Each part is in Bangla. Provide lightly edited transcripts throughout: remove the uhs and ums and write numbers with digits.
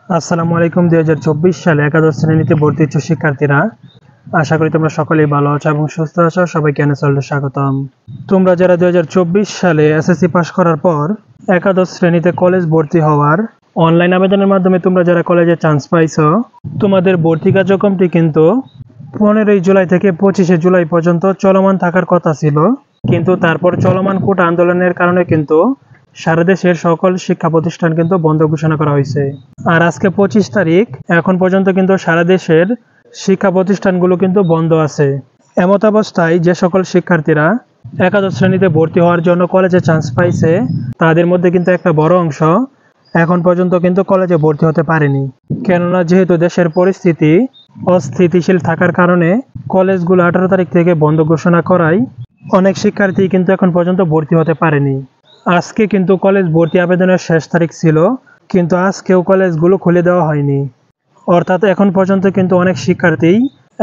আসসালামু আলাইকুম। 2024 সালে একাদশ শ্রেণীতে ভর্তি ইচ্ছুক শিক্ষার্থীরা, আশা করি তোমরা সকলেই ভালো আছো এবং সুস্থ আছো। সবাইকে চ্যানেলে স্বাগতম। তোমরা যারা 2024 সালে এসএসসি পাস করার পর একাদশ শ্রেণীতে কলেজ ভর্তি হওয়ার অনলাইন আবেদনের মাধ্যমে তোমরা যারা কলেজে চান্স পাইছো, তোমাদের ভর্তি কার্যক্রমটি কিন্তু 15 জুলাই থেকে 25 জুলাই পর্যন্ত চলমান থাকার কথা ছিল, কিন্তু তারপর চলমান কোটা আন্দোলনের কারণে কিন্তু সারা দেশের সকল শিক্ষা প্রতিষ্ঠান কিন্তু বন্ধ ঘোষণা করা হয়েছে। আর আজকে 25 তারিখ, এখন পর্যন্ত কিন্তু সারা দেশের শিক্ষা প্রতিষ্ঠানগুলো কিন্তু বন্ধ আছে। এমত অবস্থায় যে সকল শিক্ষার্থীরা একাদশ শ্রেণীতে ভর্তি হওয়ার জন্য কলেজে চান্স পাইছে, তাদের মধ্যে কিন্তু একটা বড় অংশ এখন পর্যন্ত কিন্তু কলেজে ভর্তি হতে পারেনি। কেননা যেহেতু দেশের পরিস্থিতি অস্থিতিশীল থাকার কারণে কলেজগুলো 18 তারিখ থেকে বন্ধ ঘোষণা করায় অনেক শিক্ষার্থী কিন্তু এখন পর্যন্ত ভর্তি হতে পারেনি। আজকে কিন্তু কলেজ ভর্তি আবেদনের শেষ তারিখ ছিল, কিন্তু আজকেও কলেজগুলো খুলে দেওয়া হয়নি। অর্থাৎ এখন পর্যন্ত কিন্তু অনেক শিক্ষার্থী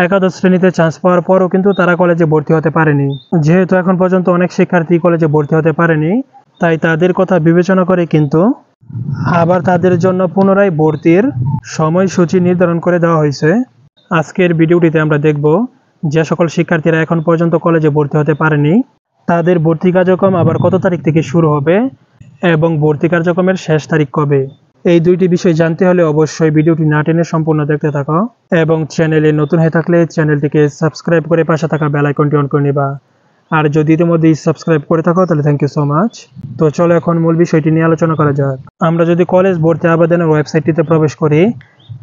একাদশ শ্রেণীতে চান্স পাওয়ার পরও কিন্তু তারা কলেজে ভর্তি হতে পারেনি। যেহেতু এখন পর্যন্ত অনেক শিক্ষার্থী কলেজে ভর্তি হতে পারেনি, তাই তাদের কথা বিবেচনা করে কিন্তু আবার তাদের জন্য পুনরায় ভর্তির সময়সূচি নির্ধারণ করে দেওয়া হয়েছে। আজকের ভিডিওটিতে আমরা দেখব যে সকল শিক্ষার্থীরা এখন পর্যন্ত কলেজে ভর্তি হতে পারেনি, তাদের ভর্তি কার্যক্রম আবার কত তারিখ থেকে শুরু হবে এবং ভর্তি কার্যক্রমের শেষ তারিখ কবে। এই দুইটি বিষয় জানতে হলে অবশ্যই ভিডিওটি না টেনে সম্পূর্ণ দেখতে থাকো এবং চ্যানেলে নতুন হয়ে থাকলে চ্যানেলটিকে সাবস্ক্রাইব করে পাশে থাকা বেল আইকনটি অন করে নেবা। আর যদি ইতিমধ্যেই সাবস্ক্রাইব করে থাকো তাহলে থ্যাংক ইউ সো মাচ। তো চলো এখন মূল বিষয়টি নিয়ে আলোচনা করা যাক। আমরা যদি কলেজ ভর্তি আবেদনের ওয়েবসাইটটিতে প্রবেশ করি,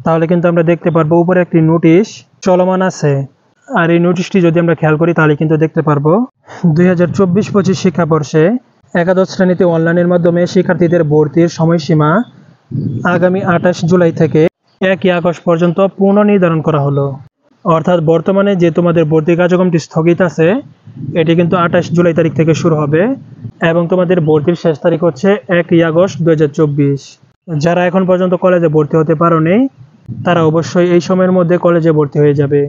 তাহলে কিন্তু আমরা দেখতে পারবো উপরে একটি নোটিশ চলমান আছে। আর এই নোটিশটি যদি আমরা খেয়াল করি তাহলে কিন্তু দেখতে পারবো 2024-25 শিক্ষাবর্ষে একাদশ শ্রেণীতে অনলাইনের মাধ্যমে শিক্ষার্থীদের ভর্তির সময়সীমা আগামী 28 জুলাই থেকে 1 আগস্ট পর্যন্ত পুনর্নির্ধারণ করা হলো। অর্থাৎ বর্তমানে যে তোমাদের ভর্তি কার্যক্রমটি স্থগিত আছে, এটি কিন্তু 28 জুলাই তারিখ থেকে শুরু হবে এবং তোমাদের ভর্তির শেষ তারিখ হচ্ছে 1 আগস্ট 2024। যারা এখন পর্যন্ত কলেজে ভর্তি হতে পারোনি, তারা অবশ্যই এই সময়ের মধ্যে কলেজে ভর্তি হয়ে যাবে।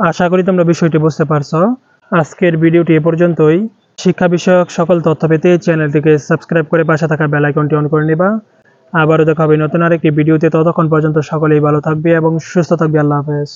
আশা করি তোমরা বিষয়টি বুঝতে পারছো। আজকের ভিডিওটি এ পর্যন্তই। শিক্ষা বিষয়ক সকল তথ্য পেতে চ্যানেলটিকে সাবস্ক্রাইব করে পাশে থাকা বেল আইকনটি অন করে নেবা। আবারও দেখা হবে নতুন আরেকটি ভিডিওতে। ততক্ষণ পর্যন্ত সকলেই ভালো থাকবে এবং সুস্থ থাকবে। আল্লাহ হাফেজ।